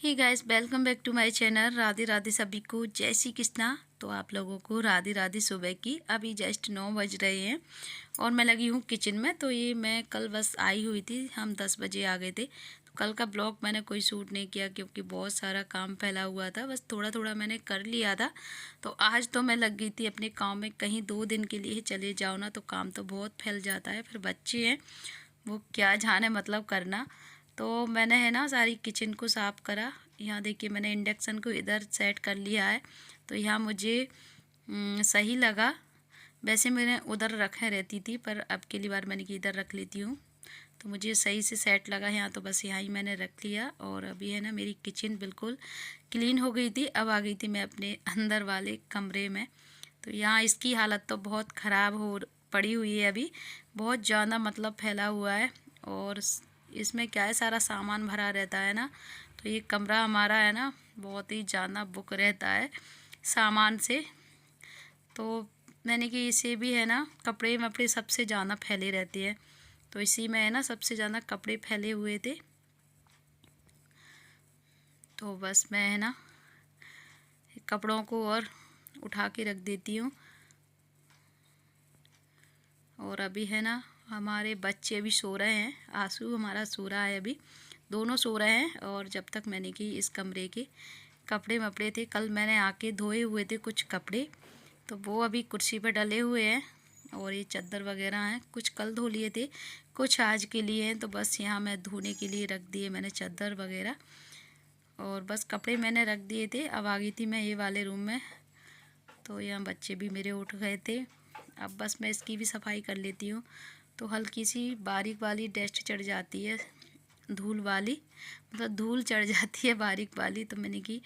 Hey guys, welcome back to my channel. Radhe Radhe सभी को, जय श्री कृष्णा। तो आप लोगों को राधे राधे सुबह की। अभी जस्ट 9 बज रहे हैं और मैं लगी हूँ किचन में। तो ये मैं कल बस आई हुई थी, हम 10 बजे आ गए थे। तो कल का ब्लॉग मैंने कोई शूट नहीं किया क्योंकि बहुत सारा काम फैला हुआ था। बस थोड़ा थोड़ा मैंने कर लिया था। तो आज तो मैं लग गई थी अपने काम में। कहीं 2 दिन के लिए चले जाओ ना तो काम तो बहुत फैल जाता है। फिर बच्चे हैं, वो क्या जाने मतलब करना। तो मैंने है ना सारी किचन को साफ़ करा। यहाँ देखिए मैंने इंडक्शन को इधर सेट कर लिया है। तो यहाँ मुझे सही लगा। वैसे मैंने उधर रखे रहती थी पर अब के लिए बार मैंने कि इधर रख लेती हूँ। तो मुझे सही से सेट लगा यहाँ, तो बस यहाँ ही मैंने रख लिया। और अभी है ना मेरी किचन बिल्कुल क्लीन हो गई थी। अब आ गई थी मैं अपने अंदर वाले कमरे में। तो यहाँ इसकी हालत तो बहुत ख़राब हो पड़ी हुई है। अभी बहुत ज़्यादा मतलब फैला हुआ है। और इसमें क्या है, सारा सामान भरा रहता है ना। तो ये कमरा हमारा है ना बहुत ही ज़्यादा बुक रहता है सामान से। तो मैंने कि इसे भी है ना कपड़े वपड़े सबसे ज़्यादा फैले रहते हैं। तो इसी में है ना सबसे ज़्यादा कपड़े फैले हुए थे। तो बस मैं है ना कपड़ों को और उठा के रख देती हूँ। और अभी है ना हमारे बच्चे अभी सो रहे हैं। आंसू हमारा सो रहा है, अभी दोनों सो रहे हैं। और जब तक मैंने कि इस कमरे के कपड़े वपड़े थे, कल मैंने आके धोए हुए थे कुछ कपड़े, तो वो अभी कुर्सी पर डले हुए हैं। और ये चादर वगैरह हैं, कुछ कल धो लिए थे, कुछ आज के लिए हैं। तो बस यहाँ मैं धोने के लिए रख दिए मैंने चादर वगैरह। और बस कपड़े मैंने रख दिए थे। अब आ गई थी मैं ये वाले रूम में। तो यहाँ बच्चे भी मेरे उठ गए थे। अब बस मैं इसकी भी सफाई कर लेती हूँ। तो हल्की सी बारीक वाली डस्ट चढ़ जाती है, धूल वाली, मतलब धूल चढ़ जाती है बारीक वाली। तो मैंने कि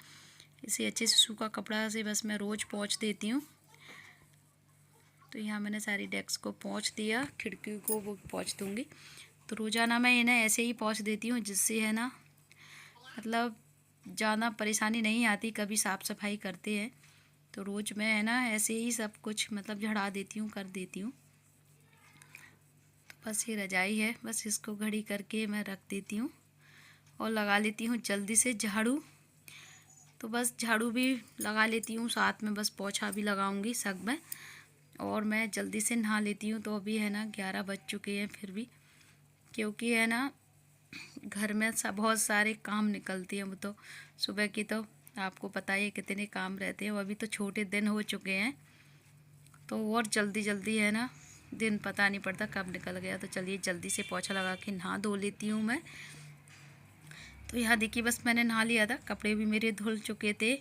इसे अच्छे से सूखा कपड़ा से बस मैं रोज़ पोंछ देती हूँ। तो यहाँ मैंने सारी डेस्क को पोंछ दिया, खिड़की को वो पोंछ दूँगी। तो रोज़ाना मैं इन्हें ऐसे ही पोंछ देती हूँ, जिससे है ना मतलब ज़्यादा परेशानी नहीं आती। कभी साफ़ सफाई करते हैं तो रोज़ मैं है ना ऐसे ही सब कुछ मतलब झड़ा देती हूँ, कर देती हूँ। तो बस ये रजाई है, बस इसको घड़ी करके मैं रख देती हूँ और लगा लेती हूँ जल्दी से झाड़ू। तो बस झाड़ू भी लगा लेती हूँ, साथ में बस पोछा भी लगाऊंगी सब में। और मैं जल्दी से नहा लेती हूँ। तो अभी है ना 11 बज चुके हैं फिर भी, क्योंकि है ना घर में सब बहुत सारे काम निकलती हैं। वो तो सुबह की तो आपको पता ही है कितने काम रहते हैं। वो अभी तो छोटे दिन हो चुके हैं तो और जल्दी जल्दी है ना दिन पता नहीं पड़ता कब निकल गया। तो चलिए जल्दी से पोछा लगा के नहा धो लेती हूँ मैं। तो यहाँ देखिए बस मैंने नहा लिया था, कपड़े भी मेरे धुल चुके थे।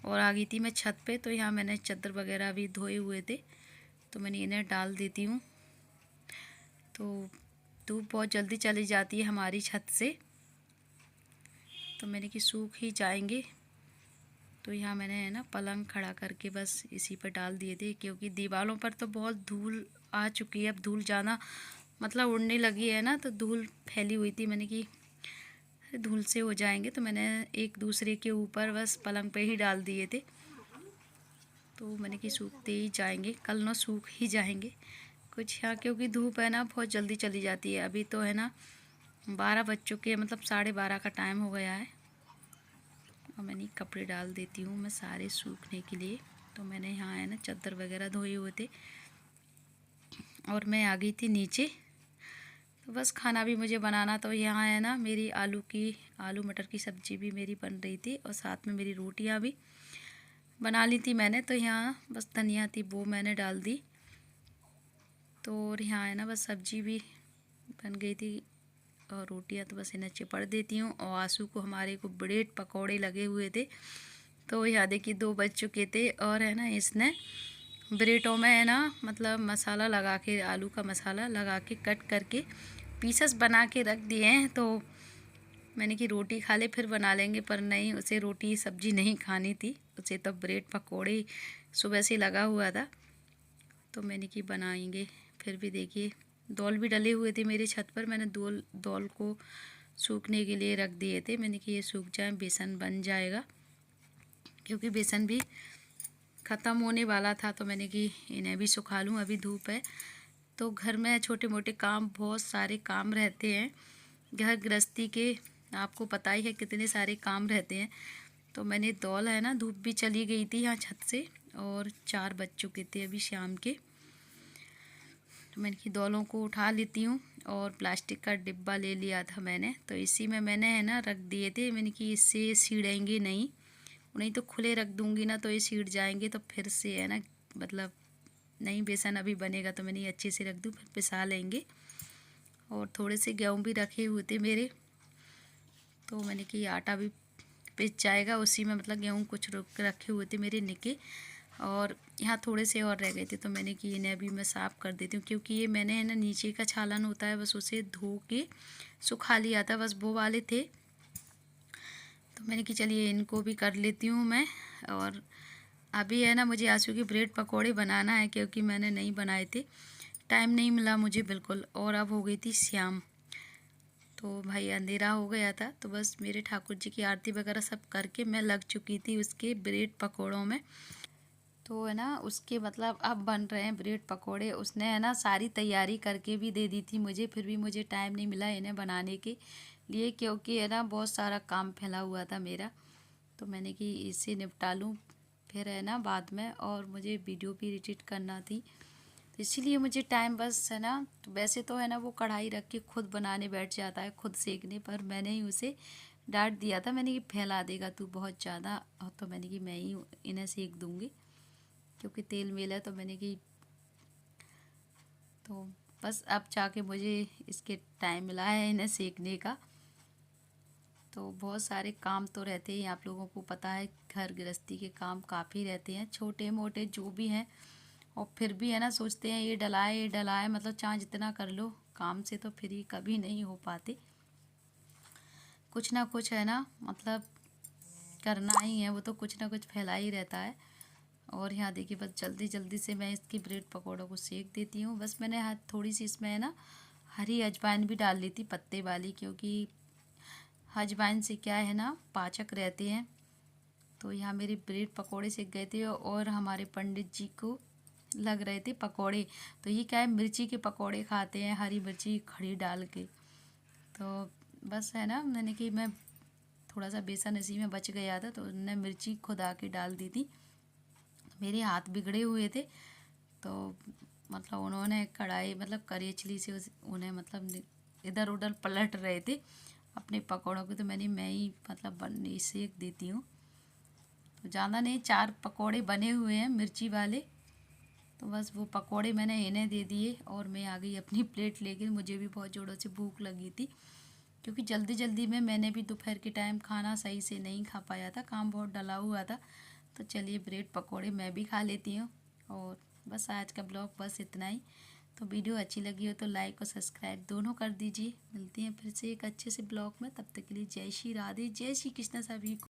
और आ गई थी मैं छत पे। तो यहाँ मैंने चादर वगैरह भी धोए हुए थे, तो मैंने इन्हें डाल देती हूँ। तो धूप बहुत जल्दी चली जाती है हमारी छत से, तो मैंने कि सूख ही जाएंगे। तो यहाँ मैंने है ना पलंग खड़ा करके बस इसी पर डाल दिए थे, क्योंकि दीवारों पर तो बहुत धूल आ चुकी है। अब धूल जाना मतलब उड़ने लगी है ना, तो धूल फैली हुई थी। मैंने कि धूल से हो जाएंगे, तो मैंने एक दूसरे के ऊपर बस पलंग पे ही डाल दिए थे। तो मैंने कि सूखते ही जाएंगे, कल ना सूख ही जाएंगे कुछ यहाँ, क्योंकि धूप है ना बहुत जल्दी चली जाती है। अभी तो है ना 12 बज चुके हैं, मतलब 12:30 का टाइम हो गया है। और मैंने कपड़े डाल देती हूँ मैं सारे सूखने के लिए। तो मैंने यहाँ है ना चादर वगैरह धोए हुए थे और मैं आ गई थी नीचे। तो बस खाना भी मुझे बनाना। तो यहाँ है ना मेरी आलू मटर की सब्ज़ी भी मेरी बन रही थी, और साथ में मेरी रोटियाँ भी बना ली थी मैंने। तो यहाँ बस धनिया थी वो मैंने डाल दी। तो और यहाँ है ना बस सब्ज़ी भी बन गई थी और रोटियाँ तो बस इन्हें चिपड़ देती हूँ। और आंसू को हमारे को ब्रेड पकौड़े लगे हुए थे। तो यहाँ देखिए 2 बज चुके थे और है ना इसने ब्रेडों में है ना मतलब मसाला लगा के, आलू का मसाला लगा के कट करके पीसेस बना के रख दिए हैं। तो मैंने कि रोटी खा ले फिर बना लेंगे, पर नहीं, उसे रोटी सब्जी नहीं खानी थी, उसे तो ब्रेड पकौड़े सुबह से लगा हुआ था। तो मैंने कि बनाएंगे। फिर भी देखिए दौल भी डले हुए थे मेरे छत पर, मैंने दौल को सूखने के लिए रख दिए थे। मैंने कि ये सूख जाए, बेसन बन जाएगा, क्योंकि बेसन भी ख़त्म होने वाला था। तो मैंने कि इन्हें भी सुखा लूँ, अभी धूप है। तो घर में छोटे मोटे काम, बहुत सारे काम रहते हैं घर गृहस्थी के, आपको पता ही है कितने सारे काम रहते हैं। तो मैंने दौल है ना, धूप भी चली गई थी यहाँ छत से और 4 बज चुके थे अभी शाम के। तो मैंने कि दौलों को उठा लेती हूँ और प्लास्टिक का डिब्बा ले लिया था मैंने, तो इसी में मैंने है ना रख दिए थे। मैंने कि इससे सीढ़ेंगे नहीं, उन्हें तो खुले रख दूँगी ना तो ये सीढ़ जाएंगे, तो फिर से है ना मतलब नहीं बेसन अभी बनेगा, तो मैंने ये अच्छे से रख दूँ, फिर पिसा लेंगे। और थोड़े से गेहूँ भी रखे हुए थे मेरे, तो मैंने कि आटा भी पिस जाएगा उसी में, मतलब गेहूँ कुछ रखे हुए थे मेरे निके, और यहाँ थोड़े से और रह गए थे, तो मैंने कि इन्हें अभी मैं साफ़ कर देती हूँ, क्योंकि ये मैंने है ना नीचे का छालन होता है बस उसे धो के सुखा लिया था, बस वो वाले थे। तो मैंने कि चलिए इनको भी कर लेती हूँ मैं। और अभी है ना मुझे आलू के ब्रेड पकौड़े बनाना है, क्योंकि मैंने नहीं बनाए थे, टाइम नहीं मिला मुझे बिल्कुल। और अब हो गई थी शाम, तो भाई अंधेरा हो गया था, तो बस मेरे ठाकुर जी की आरती वगैरह सब करके मैं लग चुकी थी उसके ब्रेड पकौड़ों में। तो है ना उसके मतलब अब बन रहे हैं ब्रेड पकौड़े। उसने है ना सारी तैयारी करके भी दे दी थी मुझे, फिर भी मुझे टाइम नहीं मिला इन्हें बनाने के लिए, क्योंकि है ना बहुत सारा काम फैला हुआ था मेरा। तो मैंने कि इसे निपटा लूँ फिर है ना बाद में, और मुझे वीडियो भी एडिट करना थी, तो इसीलिए मुझे टाइम बस है ना। तो वैसे तो है ना वो कढ़ाई रख के खुद बनाने बैठ जाता है, खुद सेकने, पर मैंने ही उसे डांट दिया था, मैंने कि फैला देगा तू बहुत ज़्यादा, और तो मैंने कि मैं ही इन्हें सेक दूँगी, क्योंकि तेल मेल है, तो मैंने कि तो बस अब जाके मुझे इसके टाइम मिला है इन्हें सेकने का। तो बहुत सारे काम तो रहते हैं, आप लोगों को पता है घर गृहस्थी के काम काफ़ी रहते हैं, छोटे मोटे जो भी हैं, और फिर भी है ना सोचते हैं ये डलाए, मतलब चाहे जितना कर लो काम से तो फ्री कभी नहीं हो पाते, कुछ ना कुछ है ना मतलब करना ही है, वो तो कुछ ना कुछ फैला ही रहता है। और यहाँ देखिए बस जल्दी जल्दी से मैं इसकी ब्रेड पकौड़ों को सेक देती हूँ। बस मैंने थोड़ी सी इसमें है ना हरी अजवाइन भी डाल ली थी पत्ते वाली, क्योंकि अजवाइन से क्या है ना पाचक रहते हैं। तो यहाँ मेरे ब्रेड पकौड़े सेक गए थे, और हमारे पंडित जी को लग रहे थे पकौड़े। तो ये क्या है, मिर्ची के पकौड़े खाते हैं, हरी मिर्ची खड़ी डाल के। तो बस है ना मैंने कि मैं थोड़ा सा बेसन इसी में बच गया था, तो उन्होंने मिर्ची खुद आके डाल दी थी, मेरे हाथ बिगड़े हुए थे। तो मतलब उन्होंने कढ़ाई मतलब करेचली से उन्हें मतलब इधर उधर पलट रहे थे अपने पकौड़ों को, तो मैं ही मतलब बन सेक देती हूँ। तो ज़्यादा नहीं, 4 पकौड़े बने हुए हैं मिर्ची वाले, तो बस वो पकौड़े मैंने इन्हें दे दिए, और मैं आ गई अपनी प्लेट लेकर। मुझे भी बहुत ज़ोरों से भूख लगी थी, क्योंकि जल्दी जल्दी में मैंने भी दोपहर के टाइम खाना सही से नहीं खा पाया था, काम बहुत डला हुआ था। तो चलिए ब्रेड पकौड़े मैं भी खा लेती हूँ। और बस आज का ब्लॉग बस इतना ही। तो वीडियो अच्छी लगी हो तो लाइक और सब्सक्राइब दोनों कर दीजिए। मिलते हैं फिर से एक अच्छे से ब्लॉग में, तब तक के लिए जय श्री राधे, जय श्री कृष्ण सभी को।